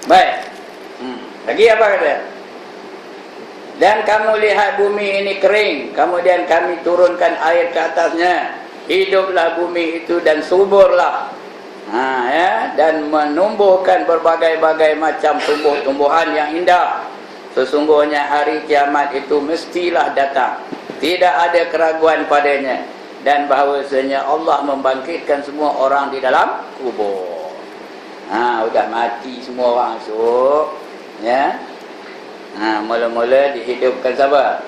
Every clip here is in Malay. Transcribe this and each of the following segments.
Baik. Lagi apa kata? Dan kamu lihat bumi ini kering, kemudian kami turunkan air ke atasnya. Hiduplah bumi itu dan suburlah. Dan menumbuhkan berbagai-bagai macam tumbuh-tumbuhan yang indah. Sesungguhnya hari kiamat itu mestilah datang. Tidak ada keraguan padanya. Dan bahawasanya Allah membangkitkan semua orang di dalam kubur. Udah mati semua orang esok. Ya. Mula-mula dihidupkan siapa?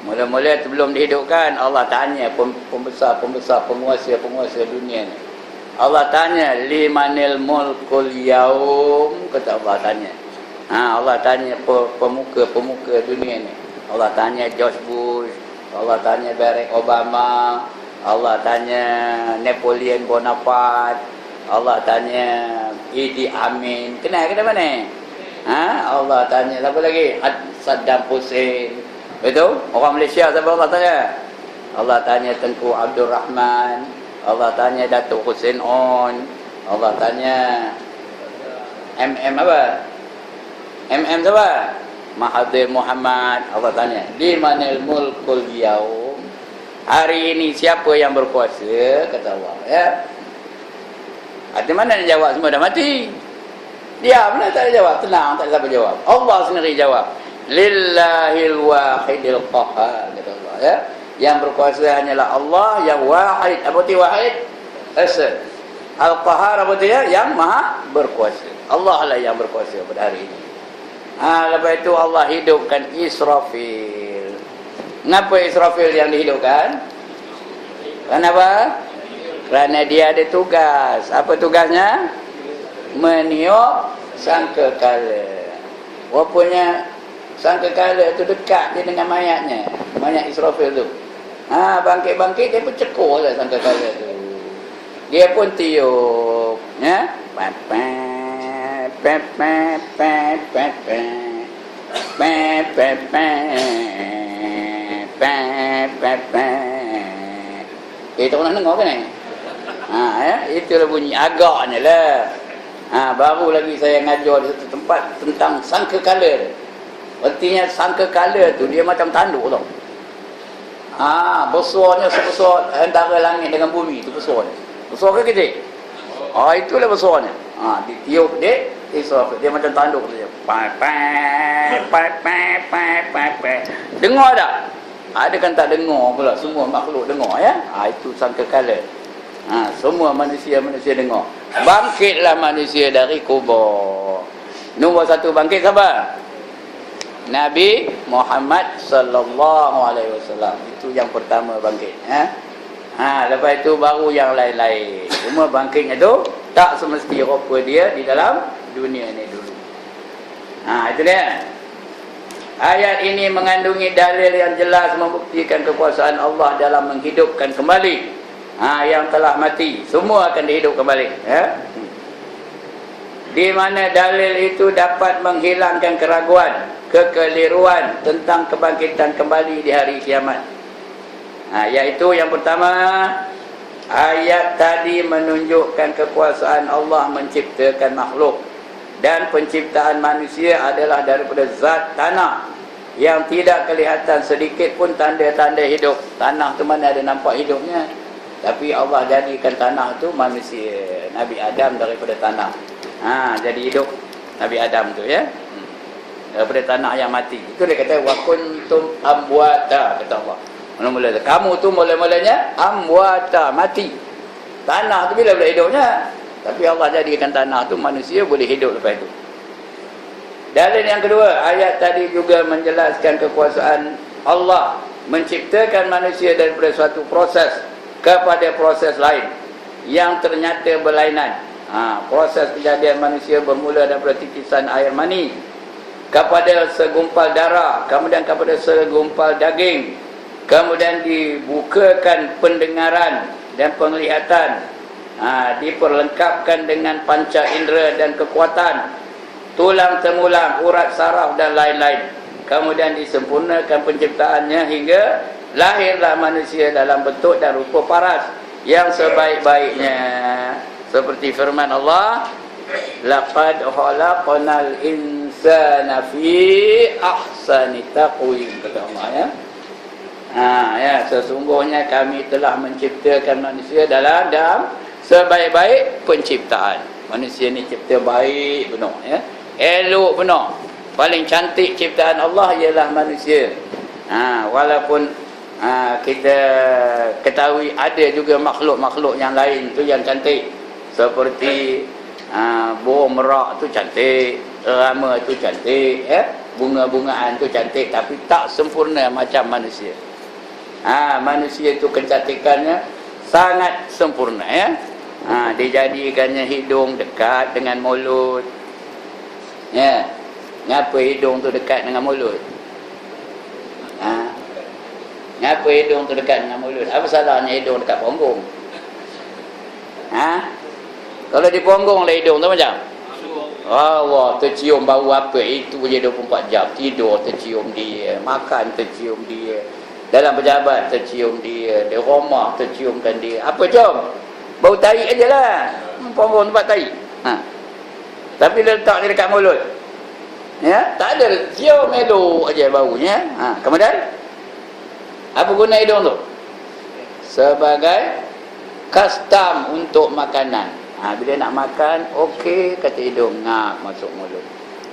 Mula-mula sebelum dihidupkan Allah tanya pembesar-pembesar penguasa-penguasa dunia ni. Allah tanya limanil mulkul yaum, kata Allah tanya. Allah tanya pemuka-pemuka dunia ni. Allah tanya George Bush, Allah tanya Barack Obama, Allah tanya Napoleon Bonaparte, Allah tanya Idi Amin. Kenal ke mana? Allah tanya siapa lagi? Saddam Hussein. Betul? Orang Malaysia siapa Allah tanya? Allah tanya Tengku Abdul Rahman, Allah tanya Datuk Hussein On, Allah tanya apa? Siapa? Mahathir Muhammad. Allah tanya limanil mulkul yaum, hari ini siapa yang berkuasa, kata Allah. Ya. Di mana dia jawab? Semua dah mati. Dia benar tak ada jawab, tenang, tak ada siapa jawab. Allah sendiri jawab. Lillahil wahidil qahhar, kata Allah. Ya. Yang berkuasa hanyalah Allah yang wahid. Apa itu wahid? Esa. Al-qahhar apa dia? Yang maha berkuasa. Allah lah yang berkuasa pada hari ini. Lepas itu Allah hidupkan Israfil. Kenapa Israfil yang dihidupkan? Kenapa? Kerana dia ada tugas. Apa tugasnya? Meniup sangkakala. Rupanya sangkakala itu dekat dia dengan mayatnya. Mayat Israfil tu. Bangkit-bangkit dia pun cekur lah sangkakala tu. Dia pun tiup. Ya? Kita pernah dengar kan ni? Itulah bunyi agaknya lah. Baru lagi saya ngajar di satu tempat tentang sangkakala. Artinya sangkakala tu dia macam tanduk tau. Besarnya sebesar antara langit dengan bumi tu besarnya. Besar ke kecil? Itulah besarnya. Ditiup dia Israfil. Dia macam tanduk saja. Dengar tak? Ada kan tak dengar pula. Semua makhluk dengar ya. Itu sangkakala. Semua manusia dengar. Bangkitlah manusia dari kubur. Nombor satu bangkit siapa? Nabi Muhammad sallallahu alaihi wasallam. Itu yang pertama bangkit. Lepas itu baru yang lain-lain. Cuma bangkitnya tu tak semesti rupa dia di dalam dunia ni dulu. Itu dia. Ayat ini mengandungi dalil yang jelas membuktikan kekuasaan Allah dalam menghidupkan kembali yang telah mati. Semua akan dihidup kembali. Di mana dalil itu dapat menghilangkan keraguan, kekeliruan tentang kebangkitan kembali di hari kiamat. Iaitu yang pertama, ayat tadi menunjukkan kekuasaan Allah menciptakan makhluk. Dan penciptaan manusia adalah daripada zat tanah yang tidak kelihatan sedikit pun tanda-tanda hidup. Tanah tu mana ada nampak hidupnya. Tapi Allah jadikan tanah tu manusia. Nabi Adam daripada tanah. Jadi hidup Nabi Adam tu ya. Daripada tanah yang mati. Itu dia kata wa kuntum amwata, kata Allah. Mula-mula kamu tu mula-mulanya amwata, mati. Tanah tu bila boleh hidupnya. Tapi Allah jadikan tanah tu manusia boleh hidup lepas itu. Dalil yang kedua, ayat tadi juga menjelaskan kekuasaan Allah menciptakan manusia daripada suatu proses kepada proses lain yang ternyata berlainan. Proses kejadian manusia bermula daripada titisan air mani kepada segumpal darah, kemudian kepada segumpal daging, kemudian dibukakan pendengaran dan penglihatan, diperlengkapkan dengan panca indera dan kekuatan, tulang temulang, urat saraf dan lain-lain. Kemudian disempurnakan penciptaannya hingga lahirlah manusia dalam bentuk dan rupa paras yang sebaik-baiknya. Seperti firman Allah, laqad khalaqnal insana fi ahsani taqwim, kata Allah ya. Ya, sesungguhnya kami telah menciptakan manusia dalam sebaik-baik penciptaan. Manusia ni cipta baik benar ya. Elok benar. Paling cantik ciptaan Allah ialah manusia. Walaupun kita ketahui ada juga makhluk-makhluk yang lain tu yang cantik, seperti burung merak tu cantik, rama tu cantik ya, bunga-bungaan tu cantik, tapi tak sempurna macam manusia. Manusia tu kecantikannya sangat sempurna ya. Dijadikannya hidung dekat dengan mulut ya. Ngapa hidung tu dekat dengan mulut? Ngapa hidung tu dekat dengan mulut? Apa salahnya hidung dekat punggung? Kalau di punggung lah hidung tu macam? Allah, tercium bau apa? Itu je 24 jam. Tidur tercium dia, makan tercium dia, dalam pejabat tercium dia, di rumah terciumkan dia. Apa cium? Bau tahi aje lah. Punggung tempat tahi. Tapi letak dia dekat mulut. Ya, tak ada, cium elok aja baunya. Kemudian apa guna hidung tu? Sebagai custom untuk makanan. Bila nak makan, okey kata hidung, ngap masuk mulut.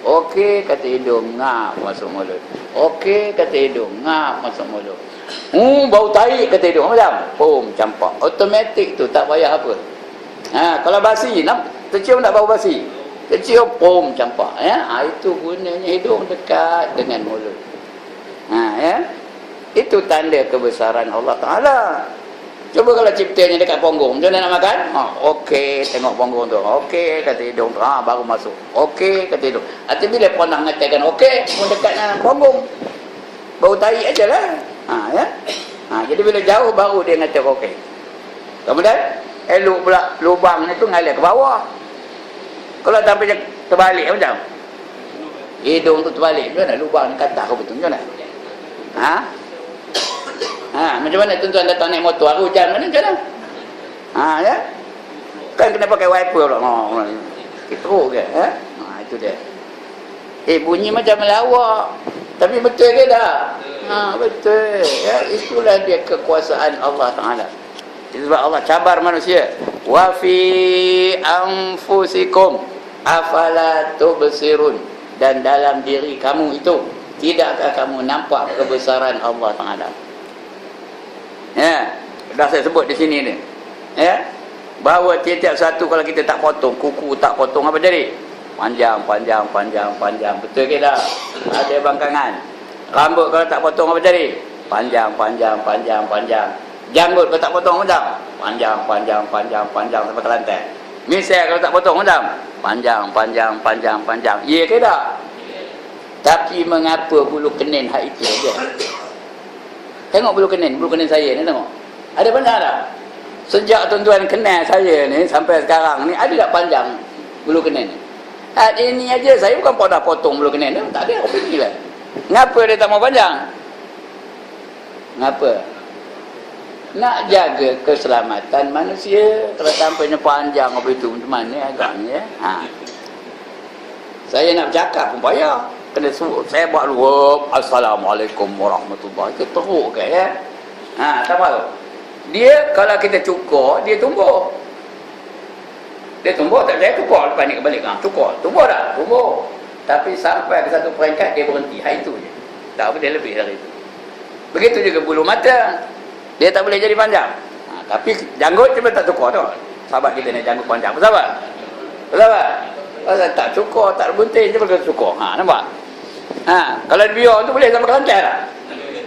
Okey kata hidung, ngap masuk mulut. Okey kata hidung, ngap masuk mulut. Bau tahi kata hidung macam, campak. Automatik tu, tak payah apa. Kalau basi, tercium tak bau basi? Tercium, campak ya. Itu gunanya hidung dekat dengan mulut. Ya. Itu tanda kebesaran Allah Ta'ala. Cuba kalau ciptanya dekat punggung, macam mana nak makan? Okey, tengok punggung tu. Okey, kata hidung tu. Baru masuk. Okey, kata hidung. Tapi bila pernah mengatakan okey, pun dekat dengan punggung. Bau tahi ajalah. Ya. Jadi bila jauh baru dia ngata okey. Kemudian, elok pula lubang ni tu ngalir ke bawah. Kalau sampai terbalik macam? Hidung tu terbalik. Macam mana lubang ni kata ke betul? Macam mana? Macam mana tuan-tuan datang naik motor hari hujan macam mana? Ya. Kan kena pakai wiper pula. Teruk ke? Itu dia. Bunyi macam melawak. Tapi betul ke tak? Betul. Ya, itulah dia kekuasaan Allah Ta'ala. Sebab Allah cabar manusia. Wa fi anfusikum afala tubsirun. Dan dalam diri kamu itu, tidakkah kamu nampak kebesaran Allah Ta'ala? Ya, dah saya sebut di sini ni. Ya, bahawa tiap-tiap satu kalau kita tak potong, kuku tak potong apa jadi? Panjang. Betul ke tak? Ada bangkangan. Rambut kalau tak potong apa jadi? Panjang. Janggut kalau tak potong macam? Panjang sampai ke lantai. Misal kalau tak potong macam? Panjang. Ya ke tak? Tapi mengapa bulu kenin hak itu je? Tengok bulu kenin saya ni, tengok. Ada panjang tak? Sejak tuan-tuan kenal saya ni sampai sekarang ni, ada tak panjang bulu kenin ni? Ini aja saya bukan pada potong bulu kenin ni, tak ada opini lah. Ngapa dia tak mau panjang? Ngapa? Nak jaga keselamatan manusia. Kalau sampainya panjang apa itu, macam mana agaknya? Saya nak bercakap pun payah. Kena suruh saya buat dulu. Assalamualaikum warahmatullahi wabarakatuh. Teruk ke ya? Tak tahu. Dia kalau kita cukur, dia tumbuh. Dia tumbuh tak saya cukur lepas ni kebalik. Cukur. Tumbuh tak? Tumbuh. Tapi sampai ke satu peringkat dia berhenti. Itu je. Tak boleh lebih dari itu. Begitu juga bulu mata. Dia tak boleh jadi panjang. Tapi janggut cuma tak cukur tu. Sahabat kita ni janggut panjang. Bersahabat? Kalau tak cukur, tak rebunting, dia boleh cukur. Nampak? Kalau biar tu boleh sampai ke lantai tak?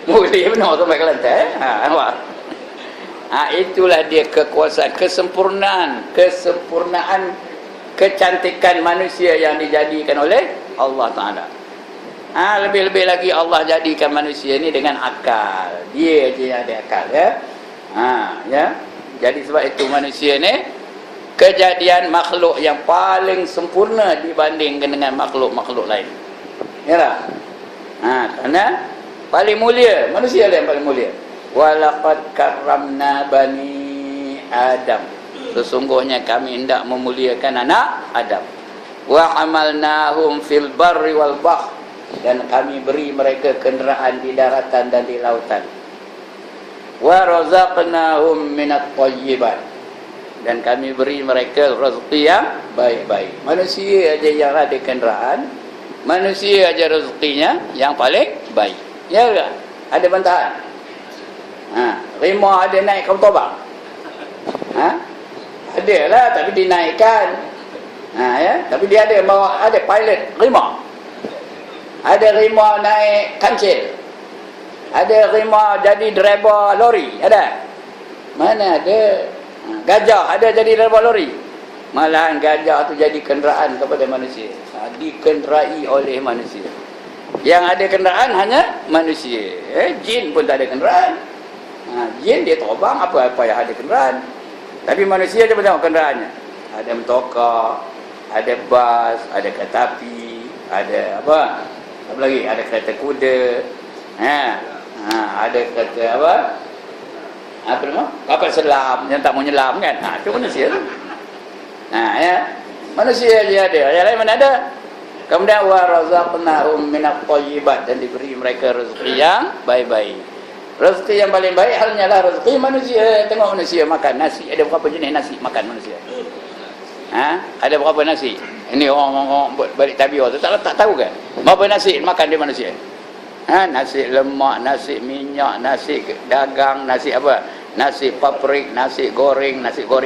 Boleh benar sampai ke lantai. Nampak? Itulah dia kekuasaan, kesempurnaan, kecantikan manusia yang dijadikan oleh Allah Ta'ala. Lebih-lebih lagi Allah jadikan manusia ni dengan akal. Dia je yang ada akal ya. Ya. Jadi sebab itu manusia ni kejadian makhluk yang paling sempurna dibandingkan dengan makhluk-makhluk lain. Ya tak? Karena paling mulia, manusia lah yang paling mulia. Walaqad karramna bani Adam. Sesungguhnya kami hendak memuliakan anak Adam. wa hamalnahum fil barri wal bahr, dan kami beri mereka kenderaan di daratan dan di lautan. Wa razaqnahum minat thayyibat, dan kami beri mereka rezeki yang baik-baik. Manusia aja yang ada kenderaan, manusia aja rezekinya yang paling baik. Ya ke? Ada bantahan? Rimau ada naik kapal terbang? Ada lah, tapi dinaikkan. Ya, tapi dia ada bawa, ada pilot rimau. Ada rimau naik kancil. Ada rimau jadi driver lori, ada? Mana ada? Gajah ada jadi driver lori. Malahan gajah tu jadi kenderaan kepada manusia. Dikenderai oleh manusia. Yang ada kenderaan hanya manusia. Jin pun tak ada kenderaan. Jin dia terbang, apa yang ada kenderaan. Tapi manusia dia tengok kenderaannya. Ada motorkar, ada bas, ada kereta api, ada apa? Apa lagi? Ada kereta kuda. Ada kereta apa? Apa nama? Kapal selam yang tak mau nyelam kan? Itu manusia tu. Ya. Manusia je ada. Yang lain mana ada? Kemudian wa razaqnahum minat thayyibat, dan diberi mereka rezeki yang baik-baik. Rezeki yang paling baik halnya lah rezeki manusia. Tengok manusia makan nasi, ada berapa jenis nasi makan manusia? Ada berapa nasi? Ini orang balik tabiah tu tak tahu kan? Berapa nasi makan dia manusia? Nasi lemak, nasi minyak, nasi dagang, nasi apa? Nasi paprik, nasi goreng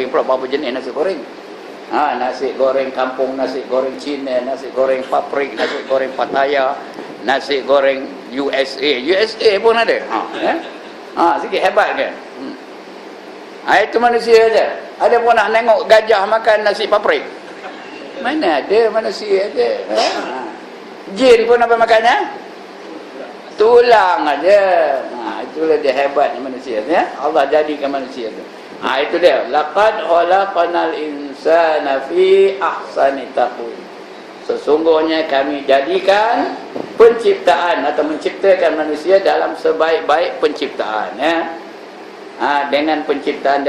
pula berapa jenis nasi goreng? Nasi goreng kampung, nasi goreng Cina, nasi goreng paprik, nasi goreng Pattaya, nasi goreng USA pun ada. Sikit hebat kan? Itu manusia aja. Ada pun nak tengok gajah makan nasi paprik? Mana ada, manusia aja. Jin pun apa makannya? Tulang aja. Itulah dia hebatnya manusia ya. Allah jadikan manusia tu. Itu dia. Laqad khalaqnal insana fi ahsani taqwim. Sesungguhnya kami jadikan penciptaan atau menciptakan manusia dalam sebaik-baik penciptaan ya. Dengan penciptaan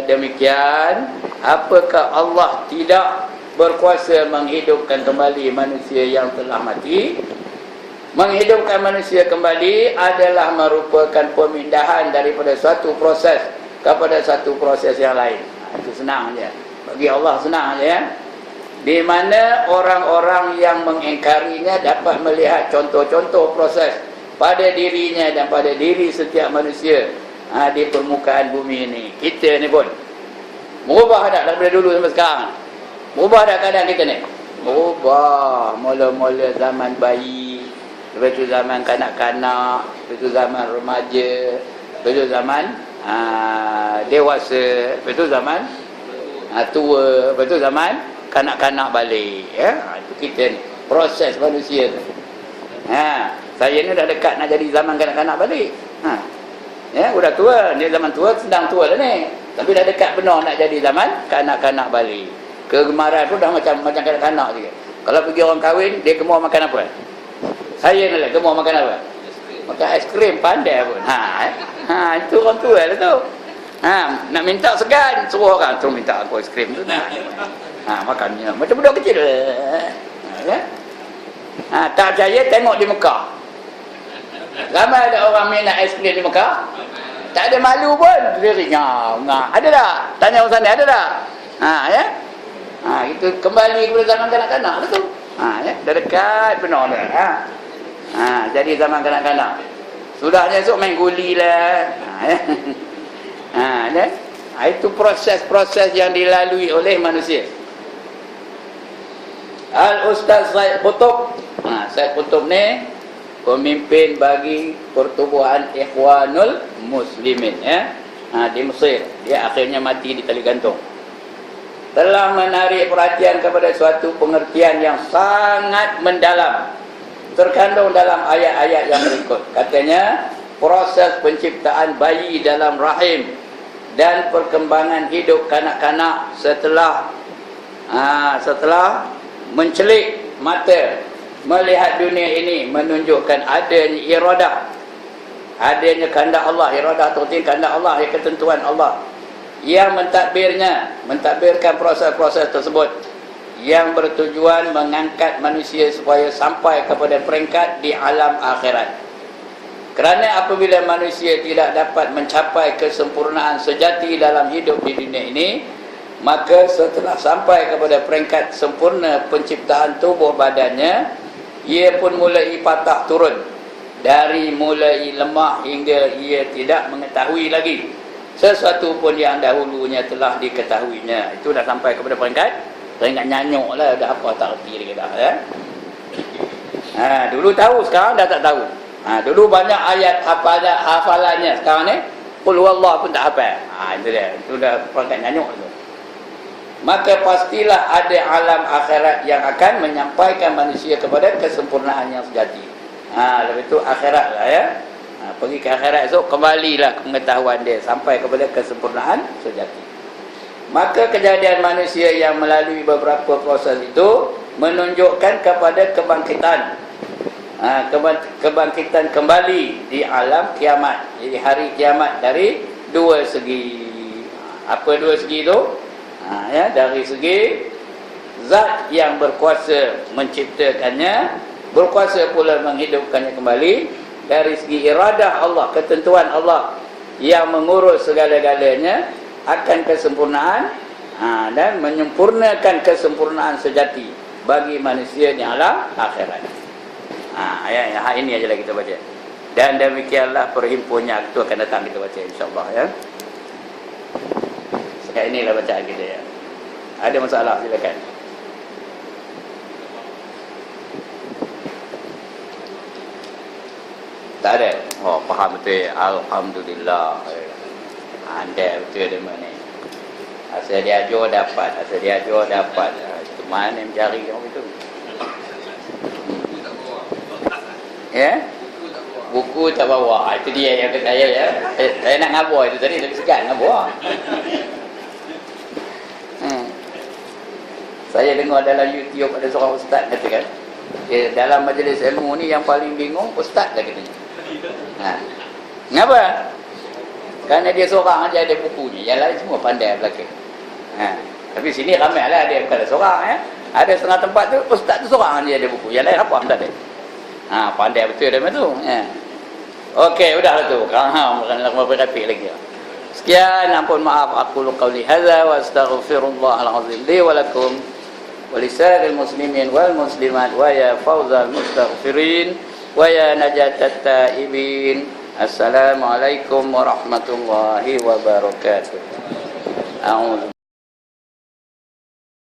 demikian, apakah Allah tidak berkuasa menghidupkan kembali manusia yang telah mati? Menghidupkan manusia kembali adalah merupakan pemindahan daripada suatu proses kepada satu proses yang lain. Itu senang je. Bagi Allah senang je ya. Di mana orang-orang yang mengingkarinya dapat melihat contoh-contoh proses pada dirinya dan pada diri setiap manusia di permukaan bumi ini. Kita ni pun berubah tak daripada dulu sampai sekarang? Berubah tak keadaan kita ni? Berubah. Mula-mula zaman bayi, lepas tu zaman kanak-kanak, lepas tu zaman remaja, lepas tu zaman dewasa, lepas tu zaman tua, lepas tu zaman kanak-kanak balik ya. Itu kita ni proses manusia tu. Saya ni dah dekat nak jadi zaman kanak-kanak balik. Ya, sudah tua, dia zaman tua, sedang tua dah ni. Tapi dah dekat benar nak jadi zaman kanak-kanak balik. Kegemaran pun dah macam kanak-kanak juga. Kalau pergi orang kahwin, dia gemar makan apa? Saya ni lah gemar makan apa? Makan aiskrim, pandai pun. Itu orang tua lah tu. Nak minta segan, suruh orang tu minta aku aiskrim tu. Makannya macam budak kecil. Ya? Tak percaya, tengok di Mekah. Ramai ada orang minat aiskrim di Mekah. Tak ada malu pun. Dia ringan. Ada tak? Tanya orang sana, ada tak? Ya? Itu kembali kepada zaman kanak-kanak tu. Ya? Dah dekat benar dah. Jadi zaman kanak-kanak. Sudahnya esok main guli lah. Ya? Itu proses-proses yang dilalui oleh manusia. Al-Ustaz Said Qutb. Said Qutb ni pemimpin bagi pertubuhan Ikhwanul Muslimin ya. Di Mesir. Dia akhirnya mati di tali gantung. Telah menarik perhatian kepada suatu pengertian yang sangat mendalam terkandung dalam ayat-ayat yang berikut. Katanya, proses penciptaan bayi dalam rahim dan perkembangan hidup kanak-kanak setelah mencelik mata melihat dunia ini menunjukkan adanya iradah, adanya kehendak Allah. Iradah tu kehendak Allah, ketentuan Allah yang mentadbirkan proses-proses tersebut. yang bertujuan mengangkat manusia supaya sampai kepada peringkat di alam akhirat. Kerana apabila manusia tidak dapat mencapai kesempurnaan sejati dalam hidup di dunia ini, maka setelah sampai kepada peringkat sempurna penciptaan tubuh badannya, ia pun mulai patah turun. Dari mulai lemah hingga ia tidak mengetahui lagi sesuatu pun yang dahulunya telah diketahuinya. Itu dah sampai kepada peringkat nyanyuk lah, dah apa tak erti lagi dah ya? Dulu tahu, sekarang dah tak tahu. Dulu banyak ayat hafalannya, sekarang ni qul huwallahu pun tak hafal. Itu dia, itu dah peringkat nyanyuk tu. Maka pastilah ada alam akhirat yang akan menyampaikan manusia kepada kesempurnaan yang sejati. Lepas itu akhirat lah ya. Pergi ke akhirat esok, kembalilah pengetahuan dia sampai kepada kesempurnaan sejati. Maka kejadian manusia yang melalui beberapa proses itu menunjukkan kepada kebangkitan. Kebangkitan kembali di alam kiamat. Jadi hari kiamat dari dua segi. Apa dua segi itu? Dari segi zat yang berkuasa menciptakannya, berkuasa pula menghidupkannya kembali. Dari segi iradah Allah, ketentuan Allah yang mengurus segala-galanya akan kesempurnaan dan menyempurnakan kesempurnaan sejati bagi manusia di alam akhirat. Ayat ini ajalah kita baca. Dan demikianlah perhimpunnya itu akan datang kita baca insya-Allah ya. Sekarang inilah bacaan kita ya. Ada masalah silakan. Tak ada? Oh, faham betul. Alhamdulillah. Anda betul dia mana? Asal dia ajar dapat. Asal dia ajar dapat. Itu mana yang mencari orang itu? Ya? Buku tak bawa. Itu dia yang kata saya ya. Saya nak ngabur itu tadi. Tapi segan ngabur. Saya dengar dalam YouTube ada seorang ustaz katakan, dalam majlis ilmu ni yang paling bingung ustaz dah katanya. Kenapa? Kerana dia seorang aja ada bukunya, yang lain semua pandai belakang. Tapi sini ramai lah, dia bukan seorang ya. Ada setengah tempat tu ustaz tu seorang aja ada buku, yang lain apa tak ada. Pandai betul dia tu. Okey, udahlah tu. Bukan nak berapik lagi. Sekian, ampun maaf aku qauli hadza wa astaghfirullahal azim li wa lakum wa lisa'il muslimin wal muslimat wa ya fawzal mustaghfirin wa ya najatat taibin. Assalamualaikum warahmatullahi wabarakatuh.